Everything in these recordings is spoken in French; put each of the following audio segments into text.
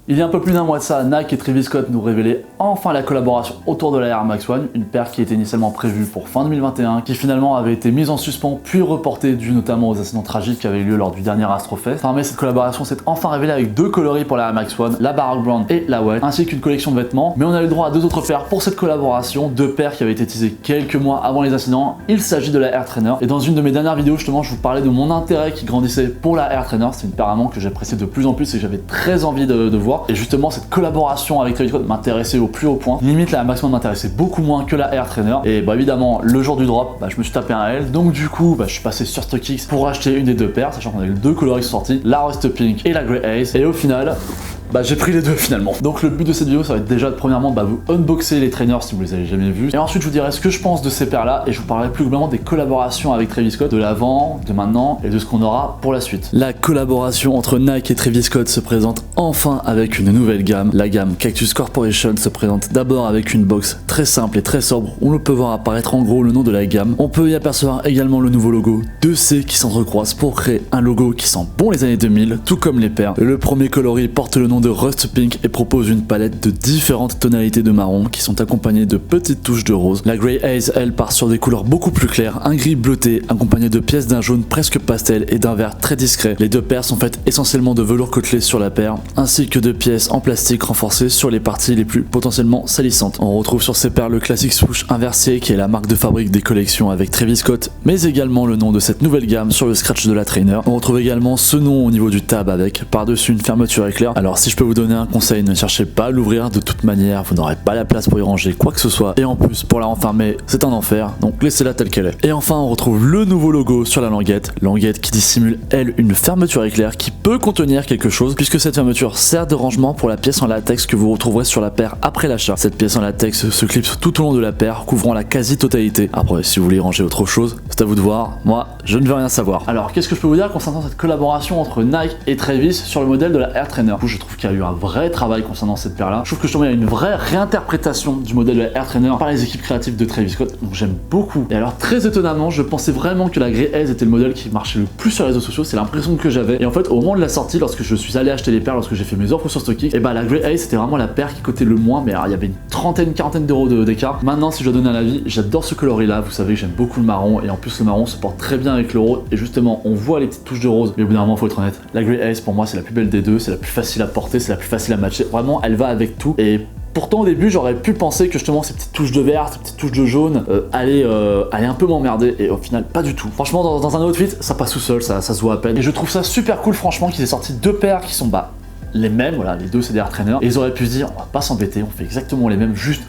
Il y a un peu plus d'un mois de ça, Nike et Travis Scott nous révélaient enfin la collaboration autour de la Air Max One, une paire qui était initialement prévue pour fin 2021, qui finalement avait été mise en suspens puis reportée dû notamment aux accidents tragiques qui avaient eu lieu lors du dernier Astrofest. Fin mai, cette collaboration s'est enfin révélée avec deux coloris pour la Air Max One, la Baroque Brown et la White, ainsi qu'une collection de vêtements, mais on a eu le droit à deux autres paires pour cette collaboration, deux paires qui avaient été teasées quelques mois avant les incidents. Il s'agit de la Air Trainer, et dans une de mes dernières vidéos justement je vous parlais de mon intérêt qui grandissait pour la Air Trainer. C'est une paire à main que j'appréciais de plus en plus et que j'avais très envie de voir, et justement cette collaboration avec Travis Scott m'intéressait au plus haut point. Limite la Air Max One m'intéressait beaucoup moins que la Air Trainer, et évidemment le jour du drop je me suis tapé un L, donc du coup je suis passé sur StockX pour acheter une des deux paires, sachant qu'on a eu deux coloris qui sont sortis, la Rust Pink et la Grey Ace, et au final j'ai pris les deux finalement. Donc le but de cette vidéo ça va être déjà de premièrement vous unboxer les trainers si vous les avez jamais vus, et ensuite je vous dirai ce que je pense de ces paires là, et je vous parlerai plus globalement des collaborations avec Travis Scott, de l'avant, de maintenant et de ce qu'on aura pour la suite. La collaboration entre Nike et Travis Scott se présente enfin avec une nouvelle gamme. La gamme Cactus Corporation se présente d'abord avec une box très simple et très sobre où l'on peut voir apparaître en gros le nom de la gamme. On peut y apercevoir également le nouveau logo 2C qui s'entrecroisent pour créer un logo qui sent bon les années 2000, tout comme les paires. Le premier coloris porte le nom de Rust Pink et propose une palette de différentes tonalités de marron qui sont accompagnées de petites touches de rose. La Grey Ace, elle, part sur des couleurs beaucoup plus claires, un gris bleuté accompagné de pièces d'un jaune presque pastel et d'un vert très discret. Les deux paires sont faites essentiellement de velours côtelé sur la paire, ainsi que de pièces en plastique renforcées sur les parties les plus potentiellement salissantes. On retrouve sur ces paires le classique swoosh inversé qui est la marque de fabrique des collections avec Travis Scott, mais également le nom de cette nouvelle gamme sur le scratch de la trainer. On retrouve également ce nom au niveau du tab avec par-dessus une fermeture éclair. Alors si je peux vous donner un conseil, ne cherchez pas à l'ouvrir, de toute manière vous n'aurez pas la place pour y ranger quoi que ce soit, et en plus pour la renfermer c'est un enfer, donc laissez-la telle qu'elle est. Et enfin on retrouve le nouveau logo sur la languette qui dissimule elle une fermeture éclair qui peut contenir quelque chose, puisque cette fermeture sert de rangement pour la pièce en latex que vous retrouverez sur la paire après l'achat. Cette pièce en latex se clipse tout au long de la paire, couvrant la quasi-totalité. Après si vous voulez ranger autre chose, c'est à vous de voir, moi je ne veux rien savoir. Alors qu'est-ce que je peux vous dire concernant cette collaboration entre Nike et Travis sur le modèle de la Air Trainer? Je trouve qu'il y a eu un vrai travail concernant cette paire là. Je trouve que justement il y a une vraie réinterprétation du modèle de la Air Trainer par les équipes créatives de Travis Scott, donc j'aime beaucoup. Et alors très étonnamment, je pensais vraiment que la Grey Ace était le modèle qui marchait le plus sur les réseaux sociaux, c'est l'impression que j'avais. Et en fait au moment de la sortie, lorsque je suis allé acheter les paires, lorsque j'ai fait mes offres sur StockX, et la Grey Ace c'était vraiment la paire qui cotait le moins, mais alors, il y avait une trentaine, quarantaine d'euros d'écart. Maintenant si je dois donner un avis, j'adore ce coloris là, vous savez que j'aime beaucoup le marron, et en plus le marron se porte très bien avec le rose, et justement on voit les petites touches de rose, mais au bout d'un moment faut être honnête, la Grey Ace pour moi c'est la plus belle des deux, c'est la plus facile à porter, c'est la plus facile à matcher, vraiment elle va avec tout. Et pourtant au début j'aurais pu penser que justement ces petites touches de vert, ces petites touches de jaune allaient un peu m'emmerder, et au final pas du tout. Franchement dans un outfit ça passe tout seul, ça se voit à peine, et je trouve ça super cool franchement qu'ils aient sorti deux paires qui sont les mêmes, voilà, les deux c'est des Air Trainer, et ils auraient pu se dire on va pas s'embêter, on fait exactement les mêmes, juste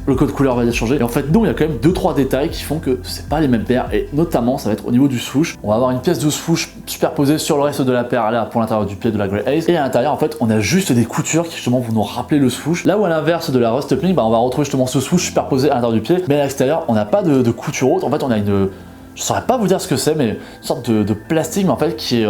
le code couleur va changer. Et en fait non, il y a quand même 2-3 détails qui font que c'est pas les mêmes paires, et notamment ça va être au niveau du swoosh. On va avoir une pièce de swoosh superposée sur le reste de la paire là pour l'intérieur du pied de la Grey Ace, et à l'intérieur en fait on a juste des coutures qui justement vont nous rappeler le swoosh. Là où à l'inverse de la Rust Pink, on va retrouver justement ce swoosh superposé à l'intérieur du pied, mais à l'extérieur on n'a pas de couture haute. En fait on a je saurais pas vous dire ce que c'est, mais une sorte de plastique mais en fait qui est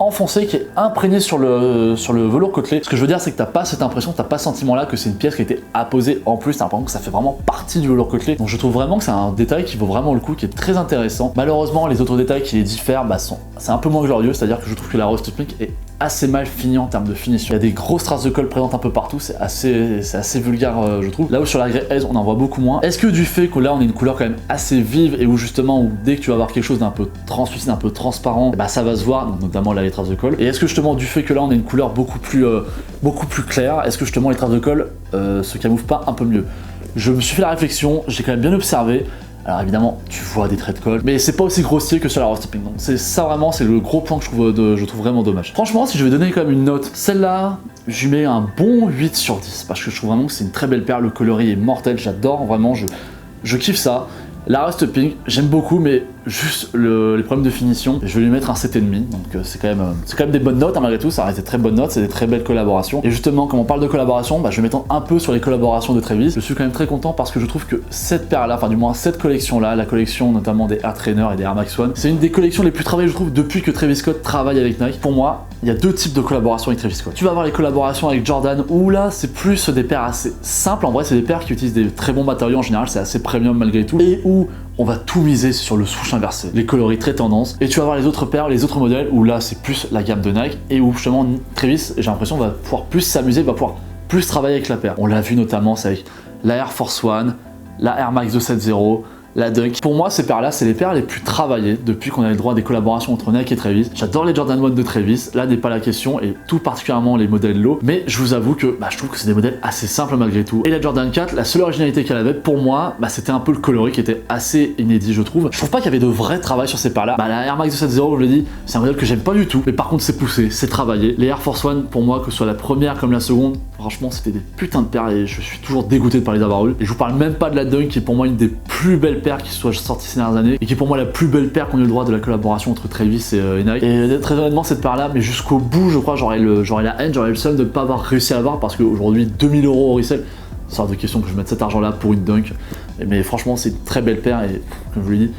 enfoncé, qui est imprégné sur le velours côtelé. Ce que je veux dire c'est que t'as pas cette impression, t'as pas ce sentiment là que c'est une pièce qui a été apposée en plus, t'as l'impression que ça fait vraiment partie du velours côtelé. Donc je trouve vraiment que c'est un détail qui vaut vraiment le coup, qui est très intéressant. Malheureusement les autres détails qui les diffèrent c'est un peu moins glorieux, c'est-à-dire que je trouve que la Rust Pink est assez mal fini en termes de finition. Il y a des grosses traces de colle présentes un peu partout, c'est assez vulgaire je trouve. Là où sur la Grey Ace on en voit beaucoup moins. Est-ce que du fait que là on a une couleur quand même assez vive, et où justement dès que tu vas avoir quelque chose d'un peu translucide, un peu transparent, ça va se voir, notamment là les traces de colle. Et est-ce que justement du fait que là on a une couleur beaucoup plus claire, est-ce que justement les traces de colle se camouflent pas un peu mieux? Je me suis fait la réflexion, j'ai quand même bien observé. Alors évidemment, tu vois des traits de colle, mais c'est pas aussi grossier que sur la Rust Pink. Donc c'est ça vraiment, c'est le gros point que je trouve vraiment dommage. Franchement, si je vais donner quand même une note, celle-là, je lui mets un bon 8 sur 10, parce que je trouve vraiment que c'est une très belle paire, le coloris est mortel, j'adore, vraiment, je kiffe ça. La Rust Pink, j'aime beaucoup, mais juste les problèmes de finition, je vais lui mettre un 7,5, donc c'est quand même des bonnes notes malgré tout, ça reste des très bonnes notes, c'est des très belles collaborations. Et justement, comme on parle de collaboration, je vais m'étendre un peu sur les collaborations de Travis. Je suis quand même très content parce que je trouve que cette paire là, enfin du moins cette collection là, la collection notamment des Air Trainer et des Air Max One, c'est une des collections les plus travaillées je trouve depuis que Travis Scott travaille avec Nike. Pour moi, il y a deux types de collaborations avec Travis Scott. Tu vas avoir les collaborations avec Jordan où là c'est plus des paires assez simples, en vrai c'est des paires qui utilisent des très bons matériaux en général, c'est assez premium malgré tout, et où on va tout miser sur le souche inversé, les coloris très tendance, et tu vas avoir les autres paires, les autres modèles où là c'est plus la gamme de Nike et où justement Travis, j'ai l'impression, va pouvoir plus s'amuser, va pouvoir plus travailler avec la paire. On l'a vu notamment, c'est avec la Air Force One, la Air Max 270, la Dunk. Pour moi, ces paires-là, c'est les paires les plus travaillées depuis qu'on a eu le droit à des collaborations entre Nike et Travis. J'adore les Jordan 1 de Travis, là n'est pas la question, et tout particulièrement les modèles low, mais je vous avoue que je trouve que c'est des modèles assez simples malgré tout. Et la Jordan 4, la seule originalité qu'elle avait, pour moi, c'était un peu le coloris qui était assez inédit, je trouve. Je trouve pas qu'il y avait de vrai travail sur ces paires-là. La Air Max 270, je l'ai dit, c'est un modèle que j'aime pas du tout, mais par contre c'est poussé, c'est travaillé. Les Air Force One, pour moi, que ce soit la première comme la seconde, franchement, c'était des putains de paires et je suis toujours dégoûté de parler d'avoir eu. Et je vous parle même pas de la Dunk qui est pour moi une des plus belles paires qui soit sorties ces dernières années et qui est pour moi la plus belle paire qu'on ait eu le droit de la collaboration entre Travis et Nike. Et très honnêtement, cette paire-là, mais jusqu'au bout, je crois, j'aurais la haine, j'aurais le seum de ne pas avoir réussi à l'avoir parce qu'aujourd'hui, 2000 € au resell, c'est hors de question que je mette cet argent-là pour une Dunk. Mais franchement, c'est une très belle paire et comme je vous l'ai dit,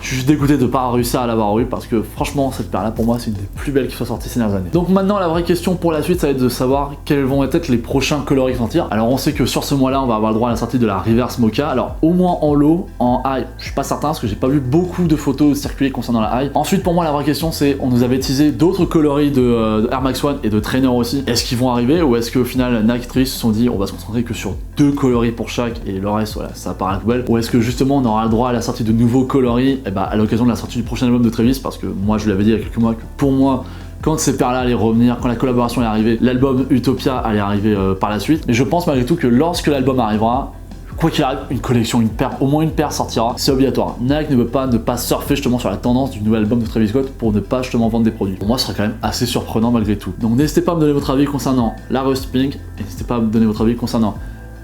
je suis juste dégoûté de ne pas réussir à l'avoir eu parce que franchement cette paire là pour moi c'est une des plus belles qui soit sorties ces dernières années. Donc maintenant la vraie question pour la suite ça va être de savoir quels vont être les prochains coloris sortir. Alors on sait que sur ce mois là on va avoir le droit à la sortie de la Reverse Mocha. Alors au moins en low, en high, je suis pas certain parce que j'ai pas vu beaucoup de photos circuler concernant la high. Ensuite pour moi la vraie question c'est, on nous avait teasé d'autres coloris de Air Max One et de Trainer aussi. Est-ce qu'ils vont arriver ou est-ce qu'au final Nike et Travis se sont dit on va se concentrer que sur 2 coloris pour chaque et le reste voilà ça part à la poubelle, ou est-ce que justement on aura le droit à la sortie de nouveaux coloris à l'occasion de la sortie du prochain album de Travis, parce que moi je l'avais dit il y a quelques mois que pour moi quand ces paires là allaient revenir, quand la collaboration allait arriver, l'album Utopia allait arriver par la suite. Mais je pense malgré tout que lorsque l'album arrivera, quoi qu'il arrive, une collection, une paire, au moins une paire sortira, c'est obligatoire. Nike ne peut pas ne pas surfer justement sur la tendance du nouvel album de Travis Scott pour ne pas justement vendre des produits. Pour moi ce serait quand même assez surprenant malgré tout. Donc n'hésitez pas à me donner votre avis concernant la Rust Pink, et n'hésitez pas à me donner votre avis concernant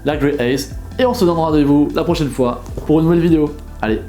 la Grey Ace, et on se donne rendez-vous la prochaine fois pour une nouvelle vidéo. Allez,